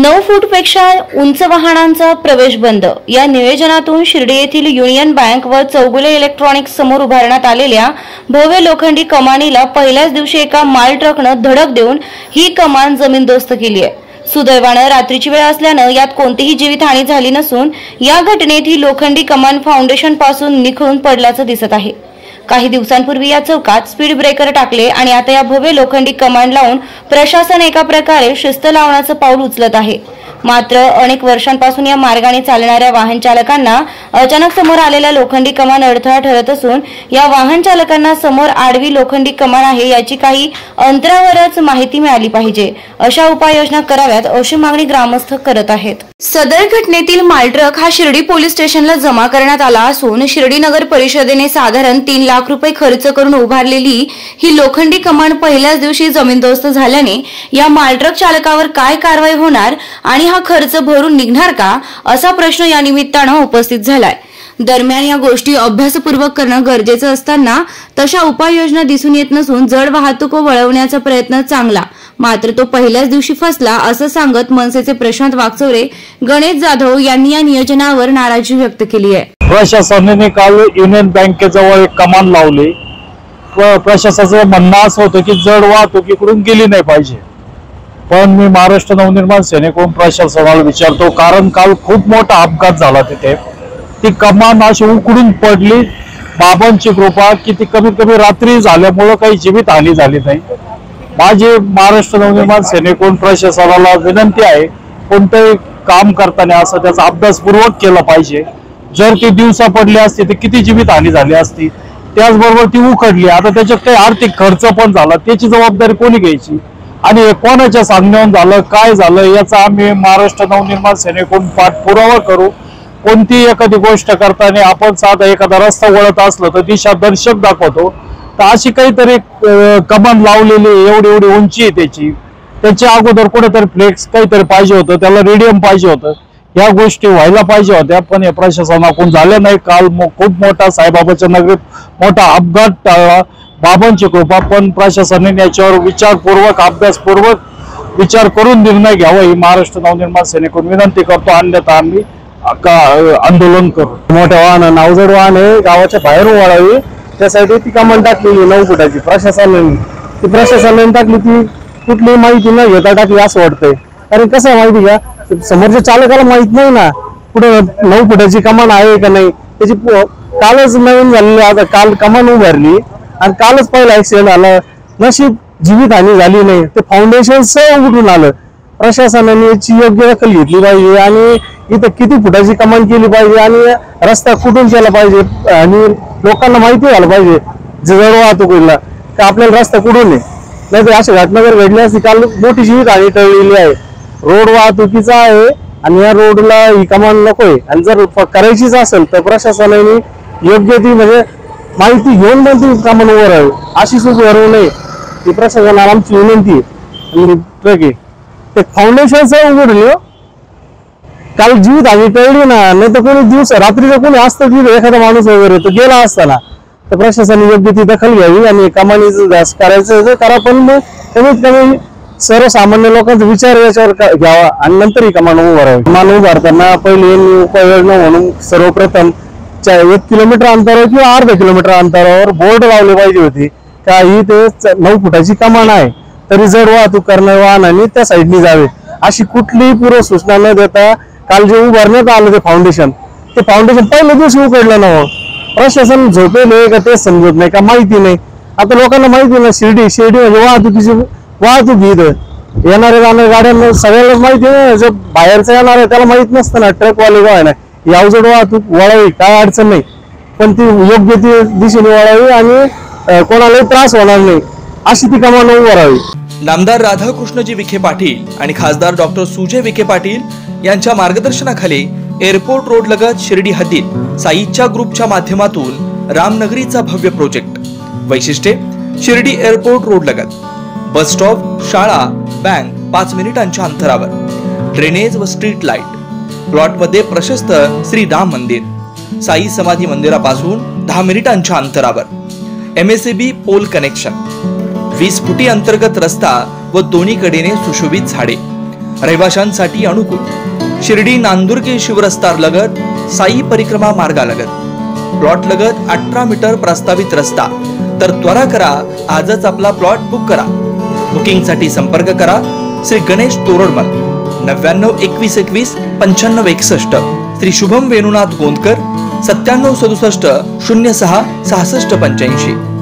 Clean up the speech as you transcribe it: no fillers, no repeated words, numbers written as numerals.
9 फूटपेक्षा उंच वाहनांचा प्रवेश बंद या निवेदनातून शिर्डी येथील युनियन बँक व चौगुले इलेक्ट्रॉनिक्स समोर उभारण्यात आलेल्या भव्य लोखंडी कमानीला पहिल्याच दिवशी एका माल ट्रकनं धडक देऊन ही कमान जमीनदोस्त केली आहे। सुदैवाने रात्रीची वेळ असल्याने यात कोणतीही जीवितहानी झाली नसून या घटनेत ही लोखंडी कमान फाउंडेशन पासून निखळून पडल्याचं दिसत आहे। काही दिवसांपूर्वी या चौकात स्पीड ब्रेकर टाकले आणि आता या भव्य लोखंडी कमान लावून प्रशासन एका प्रकारे शिस्त लावण्याचं पाऊल उचलत आहे। मात्र अनेक वर्षांपासून या मार्गाने चालणाऱ्या वाहन चालकांना अचानक समोर आलेल्या लोखंडी कमान अडथळा ठरत असून या वाहन चालकांना समोर आडवी लोखंडी कमान आहे याची काही अंतरावरच माहिती मिळाली पाहिजे, अशा उपाययोजना कराव्यात अशी मागणी ग्रामस्थ करत आहेत। सदर घटनेतील माल ट्रक हा शिर्डी पोलीस स्टेशनला जमा करण्यात आला असून शिर्डी नगर परिषदेने साधारण 3 लाख रुपये खर्च करून उभारलेली ही लोखंडी कमान पहिल्याच दिवशी जमीनदोस्त झाल्याने या माल ट्रक चालकावर काय कारवाई होणार आणि हा खर्च भरून निघणार का असा प्रश्न या निमित्ताने उपस्थित झालाय। दरम्यान या गोष्टी अभ्यासपूर्वक करणं गरजेचं असताना तशा उपाययोजना दिसून येत नसून जड वाहतूक वळवण्याचा प्रयत्न चांगला, मात्र तो पहिल्याच दिवशी फसला असं सांगत मनसेचे प्रशांत वागचौरे, गणेश जाधव यांनी या नियोजनावर नाराजी व्यक्त केली आहे। प्रशासनाने काल युनियन बँकेजवळ एक कमान लावली। प्रशासनाचं म्हणणं असं होतं की जड वाहतूक इकडून गेली नाही पाहिजे, पण मी महाराष्ट्र नवनिर्माण सेनेकडून प्रशासनाला विचारतो, कारण काल खूप मोठा अपघात झाला तिथे। ती कमान अशी उकडून पडली, बाबांची कृपा की ती कमीत कमी रात्री झाल्यामुळे काही जीवितहानी झाली नाही। माझी महाराष्ट्र नवनिर्माण सेनेकडून प्रशासनाला विनंती आहे, कोणतंही काम करताना असं त्याचा अभ्यासपूर्वक केलं पाहिजे। जर ती दिवसा पडली असती तर किती जीवितहानी झाली असती, त्याचबरोबर ती उकडली, आता त्याच्यात काही आर्थिक खर्च पण झाला, त्याची जबाबदारी कोणी घ्यायची आणि कोणाच्या सांगण्यावरून झालं काय झालं याचा आम्ही महाराष्ट्र नवनिर्माण सेनेकडून पाठपुरावा करू। कोणती एखादी गोष्ट करताना आपण साधा एखादा रस्ता वळत असलं तर दिशा दर्शक दाखवतो, तर अशी काहीतरी कमान लावलेली एवढी उंची आहे त्याच्या अगोदर कुठेतरी फ्लेक्स काहीतरी पाहिजे होतं, त्याला रेडियम पाहिजे होतं, या गोष्टी व्हायला पाहिजे होत्या, पण या प्रशासनाकडून झालं नाही। काल खूप मोठा साईबाबाच्या नगरीत मोठा अपघात टाळला, बाबांची कृपा, पण प्रशासनाने याच्यावर विचारपूर्वक अभ्यासपूर्वक विचार करून निर्णय घ्यावा ही महाराष्ट्र नवनिर्माण सेनेकडून विनंती करतो, अन्यथा आम्ही आंदोलन करू। मोठ्या वाहन नावजड वाहन आहे गावाच्या बाहेर वळावी त्यासाठी ती कमान टाकलेली 9 फुटाची प्रशासनाने टाकली, ती कुठली माहिती न घेता टाकली असं वाटतंय। कारण कसं माहिती का, समोरच्या चालकाला माहित नाही ना कुठे 9 फुटाची कमान आहे का नाही, त्याची कालच नवीन झालेली, आता काल कमान उभारली आणि कालच पहिला ऍक्सिडेंट आला, नशीब जीवितहानी झाली नाही, ते फाउंडेशन सह उघडून आलं। प्रशासनाने याची योग्य दखल घेतली पाहिजे आणि इथं किती फुटाची कमान केली पाहिजे आणि रस्ता कुठून केला पाहिजे आणि लोकांना माहिती झालं पाहिजे जड वाहतुकीला का आपल्याला रस्ता कुठून आहे, नाही तर अशा घटना जर घडल्या असती काल मोठी जीवितहानी टळलेली आहे। रोड वाहतुकीचा आहे आणि या रोडला ही कमान नकोय, आणि जर करायचीच असेल तर प्रशासनाने योग्य ती म्हणजे माहिती घेऊन पण ती कमान उभारावी, अशी चूक करू नये ही प्रशासनाला आमची विनंती आहे। ते फाउंडेशन सह उघडले, काल जीवितहानी टळली ना, नाही तर कोणी दिवस रात्रीचं कोणी असतं तिथे एखादा माणूस वगैरे तो गेला असताना, तर प्रशासनाने योग्य ती दखल घ्यावी आणि कमानीचं करायचं करा, पण मग कमीत कमी सर्वसामान्य लोकांचा विचार याच्यावर घ्यावा आणि नंतर ही कमान उभारावी। कमान उभारताना पहिले उपाययोजना म्हणून सर्वप्रथम 1 किलोमीटर अंतरावर किंवा अर्धा किलोमीटर अंतरावर बोर्ड लावले पाहिजे होते का ही ते 9 फुटाची कमान आहे, तरी जड वाहतूक करणाऱ्या वाहनांनी त्या साईडनी जावे, अशी कुठलीही पूर्व सूचना न देता काल जे उभारण्यात आलं ते फाउंडेशन पहिल्या दिवशी उघडलं ना, प्रशासन झोपेले का ते समजत नाही का माहिती नाही। आता लोकांना माहिती ना, शिर्डी म्हणजे वाहतूक इथं येणाऱ्या जाणाऱ्या गाड्यांना सगळ्यालाच माहिती आहे, जो बाहेरचा येणार आहे त्याला माहित नसतं ना, ट्रकवाले जो आहे ना, अवजड वाहतूक वळावी काय अडचण नाही, पण ती योग्य ती दिशेने वळावी आणि कोणालाही त्रास होणार नाही अशी ती कमान उभारावी। नामदार राधाकृष्णजी विखे पाटील आणि खासदार डॉक्टर सुजय विखे पाटील यांच्या मार्गदर्शनाखाली एअरपोर्ट रोड लगत शिर्डी हद्दीत साईच्या ग्रुपच्या माध्यमातून रामनगरीचा भव्य प्रोजेक्ट। वैशिष्ट्ये शिर्डी एअरपोर्ट रोड लगत बस स्टॉप, शाळा, बँक 5 मिनिटांच्या अंतरावर, ड्रेनेज व स्ट्रीट लाईट, प्लॉट मध्ये प्रशस्त श्री राम मंदिर, साई समाधी मंदिरापासून 10 मिनिटांच्या अंतरावर, MSAB पोल कनेक्शन, 20 फुटी अंतर्गत रस्ता व दोन्ही कडेने सुशोभित झाडे, रहिवाशांसाठी अनुकूल, शिर्डी नांदुर्गी शिवरस्तार लगत, साई परिक्रमा मार्गालगत, प्लॉट लगत 18 मीटर प्रस्तावित रस्ता। तर त्वरा करा, आजच आपला प्लॉट बुक करा। बुकिंग साठी संपर्क करा श्री गणेश तोरडमल 99 21 21 95 61, श्री शुभम वेणुनाथ गोंदकर 97 67 06 66 85।